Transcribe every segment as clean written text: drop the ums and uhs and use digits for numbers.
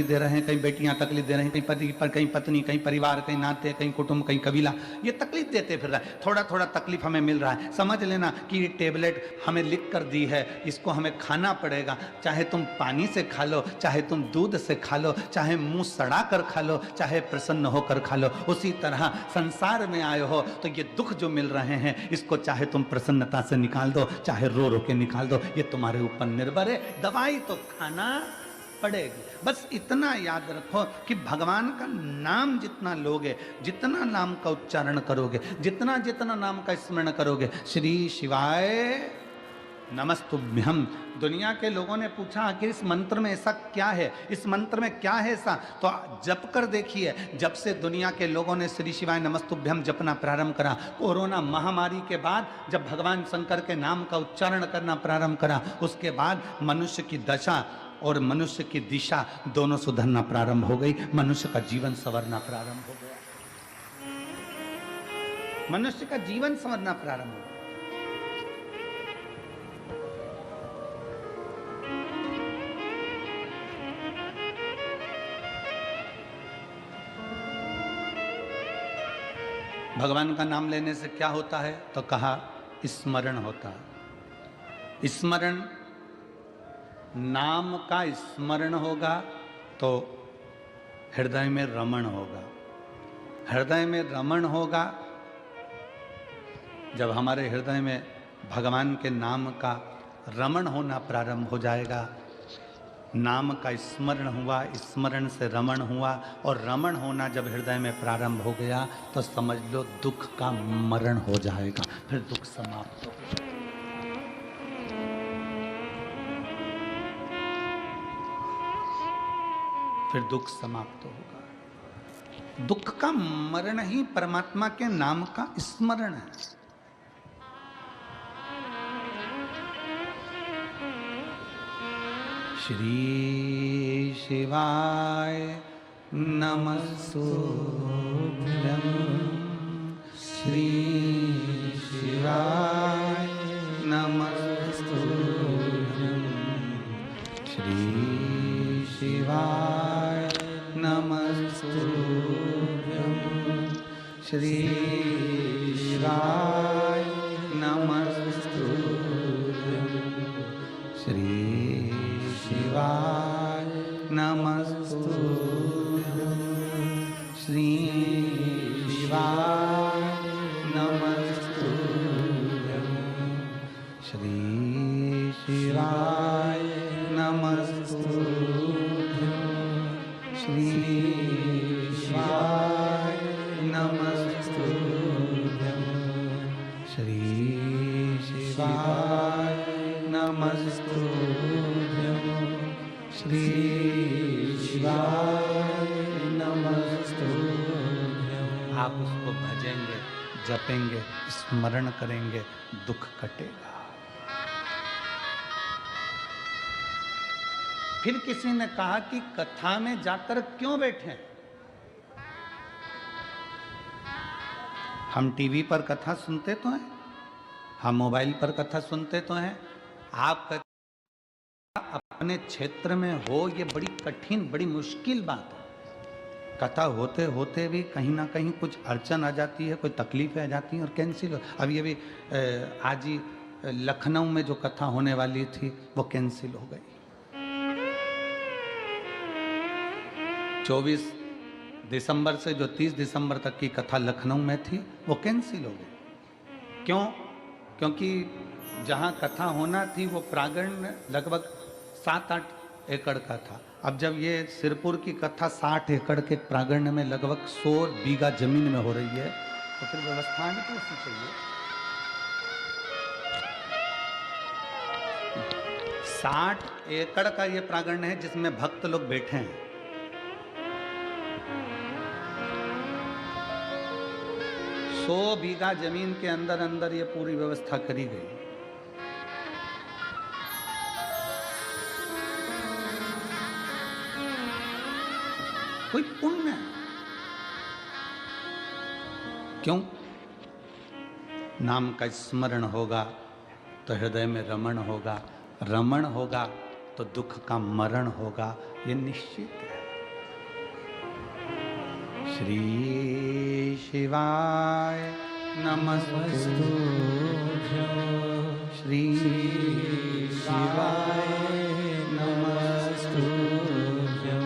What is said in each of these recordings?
दे रहे हैं, कहीं बेटियां तकलीफ दे रही हैं, कहीं पति पर, कहीं पत्नी, कहीं परिवार, कहीं नाते, कहीं कुटुंब, कहीं कबीला, ये तकलीफ देते फिर रहा है। थोड़ा थोड़ा तकलीफ हमें मिल रहा है, समझ लेना कि ये टेबलेट हमें लिख कर दी है, इसको हमें खाना पड़ेगा। चाहे तुम पानी से खा लो, चाहे तुम दूध से खा लो, चाहे मुंह सड़ा कर खा लो, चाहे प्रसन्न होकर खा लो। उसी तरह संसार में आए हो तो ये दुख जो मिल रहे हैं, इसको चाहे तुम प्रसन्नता से निकाल दो, चाहे रो रो के निकाल दो, ये तुम्हारे ऊपर निर्भर है। दवाई तो खाना पड़ेगी। बस इतना याद रखो कि भगवान का नाम जितना लोगे, जितना नाम का उच्चारण करोगे, जितना जितना नाम का स्मरण करोगे, श्री शिवाय नमस्तुभ्यम। दुनिया के लोगों ने पूछा आखिर इस मंत्र में ऐसा क्या है, इस मंत्र में क्या है ऐसा, तो जप कर देखिए। जब से दुनिया के लोगों ने श्री शिवाय नमस्तुभ्यम जपना प्रारंभ करा, कोरोना महामारी के बाद जब भगवान शंकर के नाम का उच्चारण करना प्रारंभ करा, उसके बाद मनुष्य की दशा और मनुष्य की दिशा दोनों सुधरना प्रारंभ हो गई। मनुष्य का जीवन संवरना प्रारंभ हो गया, मनुष्य का जीवन संवरना प्रारंभ हो गया। भगवान का नाम लेने से क्या होता है, तो कहा स्मरण होता है। स्मरण, नाम का स्मरण होगा तो हृदय में रमण होगा। हृदय में रमण होगा जब हमारे हृदय में भगवान के नाम का रमण होना प्रारंभ हो जाएगा। नाम का स्मरण हुआ, स्मरण से रमण हुआ, और रमण होना जब हृदय में प्रारंभ हो गया तो समझ लो दुख का मरण हो जाएगा, फिर दुख समाप्त हो गया। फिर दुख समाप्त होगा। दुख का मरण ही परमात्मा के नाम का स्मरण है। श्री शिवाय नमस्तुभ्यं, श्री शिवाय नमस्तुभ्यं, श्री शिवाय नमस्तुभ्यं, श्री शिवाय नमस्तुभ्यं, श्री शिवाय नमस्तुभ्यं, श्री शिवाय नमस्तुभ्यं, श्री शिवाय नमस्तुभ्यं, श्री शिवाय नमस्तुभ्यं, श्री शिवाय नमस्तुभ्यं, श्री शिवाय नमस्तुभ्यं। आप उसको भजेंगे, जपेंगे, स्मरण करेंगे, दुख कटेगा। फिर किसी ने कहा कि कथा में जाकर क्यों बैठे? हम टीवी पर कथा सुनते तो हैं, हम मोबाइल पर कथा सुनते तो हैं, आप अपने क्षेत्र में हो, ये बड़ी कठिन, बड़ी मुश्किल बात है। कथा होते होते भी कहीं ना कहीं कुछ अड़चन आ जाती है, कोई तकलीफें आ जाती हैं और कैंसिल हो। अभी आज ही लखनऊ में जो कथा होने वाली थी वो कैंसिल हो गई। 24 दिसंबर से जो 30 दिसंबर तक की कथा लखनऊ में थी वो कैंसिल हो गई। क्यों? क्योंकि जहाँ कथा होना थी वो प्रांगण लगभग 7-8 एकड़ का था। अब जब ये सिरपुर की कथा 60 एकड़ के प्रांगण में लगभग 100 बीघा जमीन में हो रही है, तो फिर व्यवस्था भी कैसी चाहिए? 60 एकड़ का ये प्रांगण है जिसमें भक्त लोग बैठे हैं। सौ बीघा जमीन के अंदर अंदर ये पूरी व्यवस्था करी गई। कोई पुण्य है। क्यों? नाम का स्मरण होगा तो हृदय में रमण होगा, रमण होगा तो दुख का मरण होगा, ये निश्चित है। श्री शिवाय नमस्तुभ्यं श्री शिवाय नमस्तुभ्यं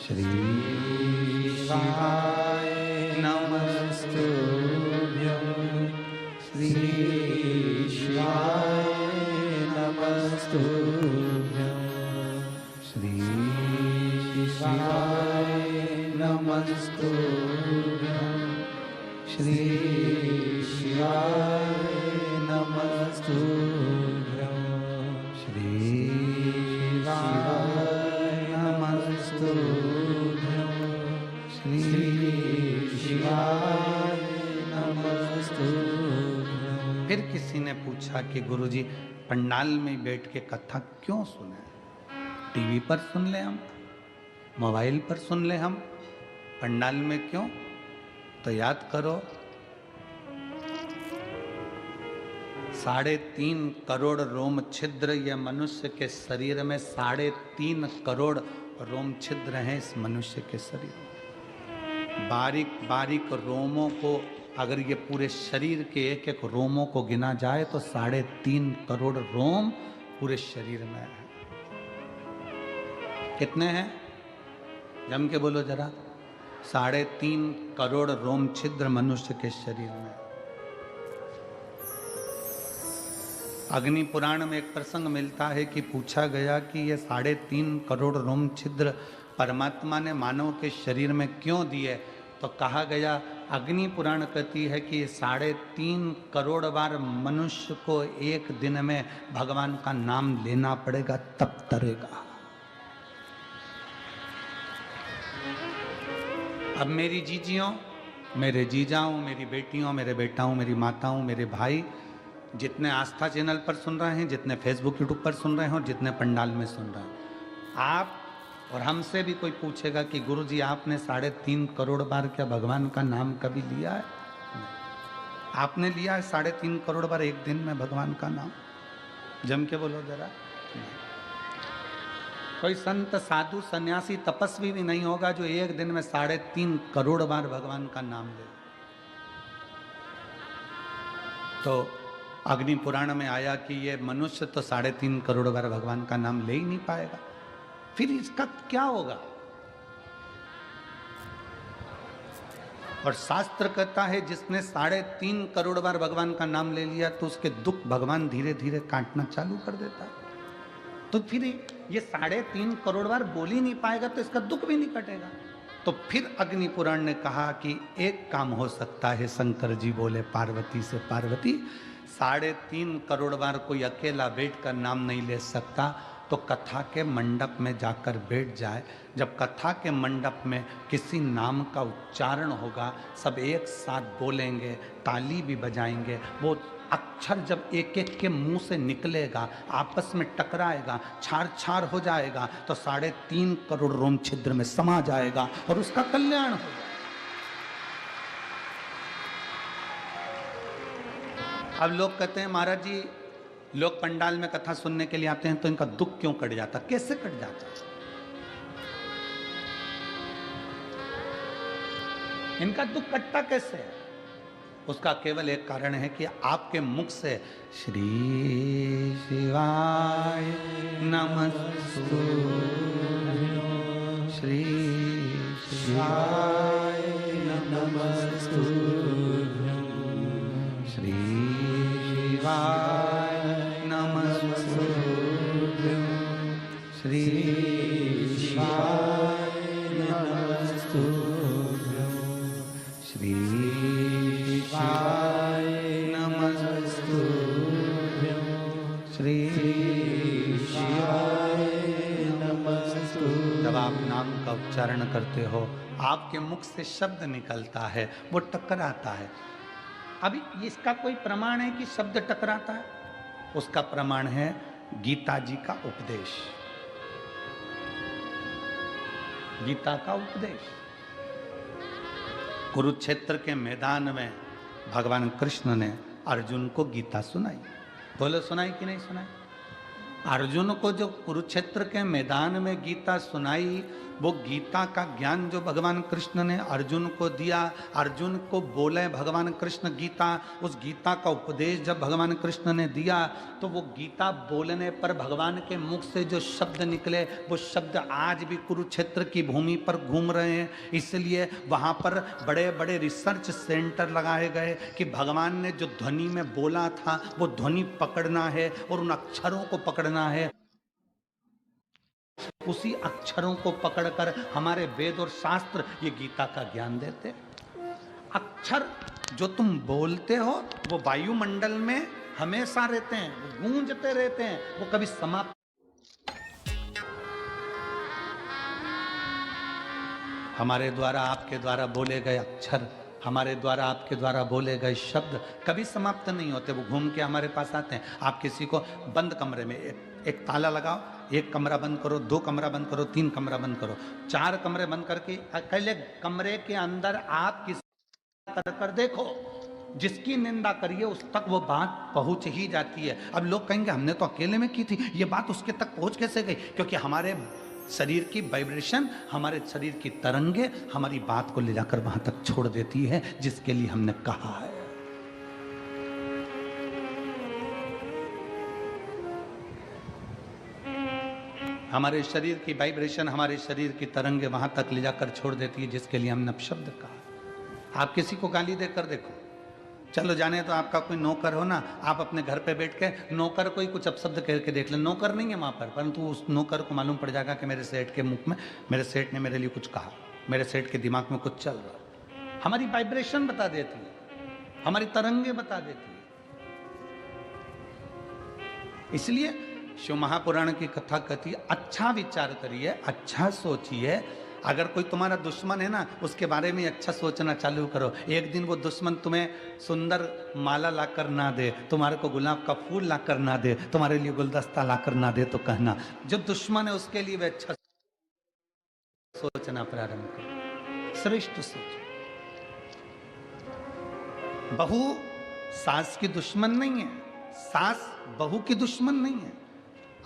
श्री शिवाय नमस्तुभ्यं श्री शिवाय नमस्तुभ्यं श्री शिवाय नमस्तुभ्यं श्री शिवाय नमस्तुभ्यं श्री शिवाय नमस्तुभ्यं श्री शिवाय नमस्तुभ्यं। फिर किसी ने पूछा कि गुरुजी पंडाल में बैठ के कथा क्यों सुने? टीवी पर सुन ले हम, मोबाइल पर सुन ले हम, पंडाल में क्यों? तो याद करो 3.5 करोड़ रोम छिद्र, यह मनुष्य के शरीर में 3.5 करोड़ रोम छिद्र हैं इस मनुष्य के शरीर में। बारीक बारीक रोमों को अगर ये पूरे शरीर के एक एक रोमों को गिना जाए तो 3.5 करोड़ रोम पूरे शरीर में है। कितने हैं? जम के बोलो जरा। 3.5 करोड़ रोम छिद्र मनुष्य के शरीर में। अग्नि पुराण में एक प्रसंग मिलता है कि पूछा गया कि ये 3.5 करोड़ रोम छिद्र परमात्मा ने मानव के शरीर में क्यों दिए? तो कहा गया, अग्नि पुराण कहती है कि 3.5 करोड़ बार मनुष्य को एक दिन में भगवान का नाम लेना पड़ेगा तब तरेगा। अब मेरी जीजियों, मेरे जीजाओं, मेरी बेटियों, मेरे बेटाओं, मेरी माताओं, मेरे भाई, जितने आस्था चैनल पर सुन रहे हैं, जितने फेसबुक यूट्यूब पर सुन रहे हैं और जितने पंडाल में सुन रहे हैं, आप और हमसे भी कोई पूछेगा कि गुरुजी आपने 3.5 करोड़ बार क्या भगवान का नाम कभी लिया है? आपने लिया है 3.5 करोड़ बार एक दिन में भगवान का नाम? जम के बोलो जरा। कोई संत साधु सन्यासी तपस्वी भी नहीं होगा जो एक दिन में 3.5 करोड़ बार भगवान का नाम ले। तो अग्नि पुराण में आया कि ये मनुष्य तो 3.5 करोड़ बार भगवान का नाम ले ही नहीं पाएगा, फिर इसका क्या होगा? और शास्त्र कहता है जिसने 3.5 करोड़ बार भगवान का नाम ले लिया तो उसके दुख भगवान धीरे धीरे काटना चालू कर देता है। तो फिर ये 3.5 करोड़ बार बोल ही नहीं पाएगा तो इसका दुख भी नहीं कटेगा। तो फिर अग्नि पुराण ने कहा कि एक काम हो सकता है। शंकर जी बोले पार्वती से, पार्वती 3.5 करोड़ बार कोई अकेला बैठकर नाम नहीं ले सकता, तो कथा के मंडप में जाकर बैठ जाए। जब कथा के मंडप में किसी नाम का उच्चारण होगा, सब एक साथ बोलेंगे, ताली भी बजाएंगे, वो अक्षर जब एक एक के मुंह से निकलेगा, आपस में टकराएगा, छार छार हो जाएगा, तो 3.5 करोड़ रोम छिद्र में समा जाएगा और उसका कल्याण होगा। अब लोग कहते हैं महाराज जी लोग पंडाल में कथा सुनने के लिए आते हैं तो इनका दुख क्यों कट जाता? कैसे कट जाता? इनका दुख कटता कैसे है? उसका केवल एक कारण है कि आपके मुख से श्री शिवाय नमस्तुभ्यं श्री शिवाय नमस्तुभ्यं श्री शिवाय नमस्तुभ्यं श्री शिवाय नमस्तुभ्यं श्री शिवाय नमस्तुभ्यं श्री शिवाय नमस्तुभ्यं। जब आप नाम का उच्चारण करते हो, आपके मुख से शब्द निकलता है, वो टकराता है। अभी इसका कोई प्रमाण है कि शब्द टकराता है? उसका प्रमाण है गीता जी का उपदेश। गीता का उपदेश कुरुक्षेत्र के मैदान में भगवान कृष्ण ने अर्जुन को गीता सुनाई। बोलो सुनाई कि नहीं सुनाई? अर्जुन को जो कुरुक्षेत्र के मैदान में गीता सुनाई, वो गीता का ज्ञान जो भगवान कृष्ण ने अर्जुन को दिया, अर्जुन को बोले भगवान कृष्ण गीता, उस गीता का उपदेश जब भगवान कृष्ण ने दिया, तो वो गीता बोलने पर भगवान के मुख से जो शब्द निकले, वो शब्द आज भी कुरुक्षेत्र की भूमि पर घूम रहे हैं। इसलिए वहाँ पर बड़े बड़े रिसर्च सेंटर लगाए गए कि भगवान ने जो ध्वनि में बोला था, वो ध्वनि पकड़ना है और उन अक्षरों को पकड़ना है। उसी अक्षरों को पकड़कर हमारे वेद और शास्त्र ये गीता का ज्ञान देते। अक्षर जो तुम बोलते हो वो वायुमंडल में हमेशा रहते हैं, वो गूंजते रहते हैं, वो कभी समाप्त। हमारे द्वारा आपके द्वारा बोले गए अक्षर, हमारे द्वारा आपके द्वारा बोले गए शब्द कभी समाप्त नहीं होते, वो घूम के हमारे पास आते हैं। आप किसी को बंद कमरे में एक ताला लगाओ, एक कमरा बंद करो, 2 कमरा बंद करो, 3 कमरा बंद करो, 4 कमरे बंद करके अकेले कमरे के अंदर आप किसी कर देखो, जिसकी निंदा करिए उस तक वो बात पहुंच ही जाती है। अब लोग कहेंगे हमने तो अकेले में की थी, ये बात उसके तक पहुंच कैसे गई? क्योंकि हमारे शरीर की वाइब्रेशन, हमारे शरीर की तरंगे हमारी बात को ले जाकर वहां तक छोड़ देती है जिसके लिए हमने कहा है। हमारे शरीर की वाइब्रेशन, हमारे शरीर की तरंगे वहां तक ले जाकर छोड़ देती है जिसके लिए हमने शब्द कहा। आप किसी को गाली देकर देखो, चलो जाने तो आपका कोई नौकर हो ना, आप अपने घर पे बैठ के नौकर कोई कुछ अपशब्द कह के देख ले, नौकर नहीं है वहां पर, परंतु उस नौकर को मालूम पड़ जाएगा कि मेरे सेठ के मुख में, मेरे सेठ ने मेरे लिए कुछ कहा, मेरे सेठ के दिमाग में कुछ चल रहा है। हमारी वाइब्रेशन बता देती है, हमारी तरंगे बता देती है। इसलिए शिव महापुराण की कथा कहती है, अच्छा विचार करिए, अच्छा सोचिए। अगर कोई तुम्हारा दुश्मन है ना, उसके बारे में अच्छा सोचना चालू करो। एक दिन वो दुश्मन तुम्हें सुंदर माला लाकर ना दे, तुम्हारे को गुलाब का फूल लाकर ना दे, तुम्हारे लिए गुलदस्ता लाकर ना दे, तो कहना जो दुश्मन है उसके लिए वे अच्छा सोचना प्रारंभ करो, श्रेष्ठ सोचो। बहू सास की दुश्मन नहीं है, सास बहू की दुश्मन नहीं है।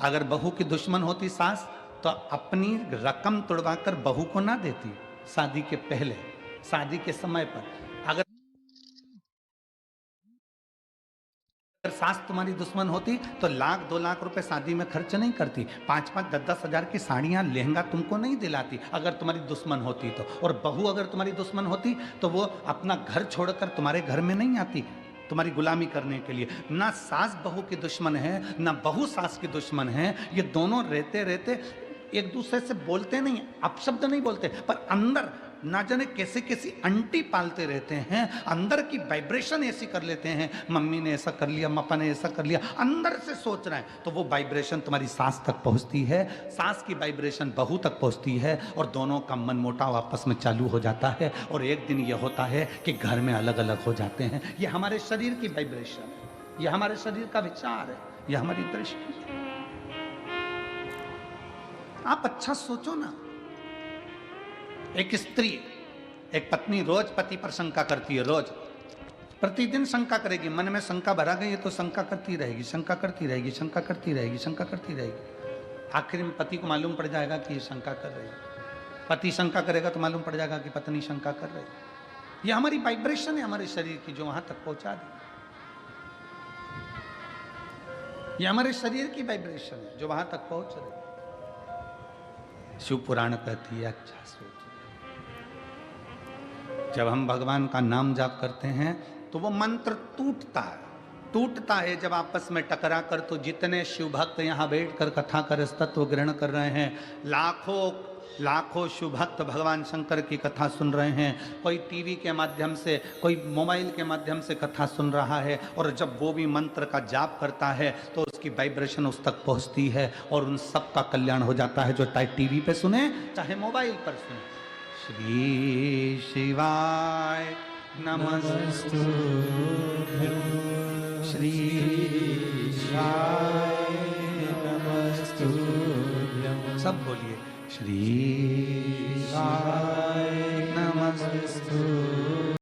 अगर बहू की दुश्मन होती सास, तो अपनी रकम तोड़वाकर बहू को ना देती शादी के पहले, शादी के समय पर। अगर सास तुम्हारी दुश्मन होती तो 1-2 लाख रुपए शादी में खर्च नहीं करती, 5-5, 10-10 हजार की साड़ियां, लहंगा तुमको नहीं दिलाती अगर तुम्हारी दुश्मन होती तो। और बहू अगर तुम्हारी दुश्मन होती तो वो अपना घर छोड़कर तुम्हारे घर में नहीं आती तुम्हारी गुलामी करने के लिए। ना सास बहू की दुश्मन है, ना बहू सास की दुश्मन है। ये दोनों रहते रहते एक दूसरे से बोलते नहीं, अपशब्द नहीं बोलते, पर अंदर ना जाने कैसे कैसी अंटी पालते रहते हैं, अंदर की वाइब्रेशन ऐसी कर लेते हैं। मम्मी ने ऐसा कर लिया, पापा ने ऐसा कर लिया, अंदर से सोच रहे हैं, तो वो वाइब्रेशन तुम्हारी सास तक पहुंचती है, सास की वाइब्रेशन बहू तक पहुंचती है, और दोनों का मनमुटाव आपस में चालू हो जाता है। और एक दिन ये होता है कि घर में अलग अलग हो जाते हैं। ये हमारे शरीर की वाइब्रेशन है, ये हमारे शरीर का विचार है, ये हमारी दृष्टि है। आप अच्छा सोचो ना। एक स्त्री, एक पत्नी रोज पति पर शंका करती है, रोज प्रतिदिन शंका करेगी, मन में शंका भरा गई है तो शंका करती रहेगी, शंका करती रहेगी, शंका करती रहेगी, शंका करती रहेगी। आखिर में पति को मालूम पड़ जाएगा कि ये शंका कर रही है। पति शंका करेगा तो मालूम पड़ जाएगा कि पत्नी शंका कर रही है। ये हमारी वाइब्रेशन है हमारे शरीर की, जो वहां तक पहुंचा दी। ये हमारे शरीर की वाइब्रेशन है जो वहां तक पहुंच रही है। शिव पुराण कहती है, अच्छा सोचिए, जब हम भगवान का नाम जाप करते हैं तो वो मंत्र टूटता है जब आपस में टकरा कर। तो जितने शिव भक्त यहाँ बैठ कर कथा कर तत्व ग्रहण कर रहे हैं, लाखों शिव भक्त भगवान शंकर की कथा सुन रहे हैं। कोई टीवी के माध्यम से, कोई मोबाइल के माध्यम से कथा सुन रहा है, और जब वो भी मंत्र का जाप करता है तो उसकी वाइब्रेशन उस तक पहुंचती है और उन सब का कल्याण हो जाता है, जो चाहे टीवी पे सुने चाहे मोबाइल पर सुने। श्री शिवाय नमस्तु, श्री शिवाय नमस्तु, सब बोलिए, श्री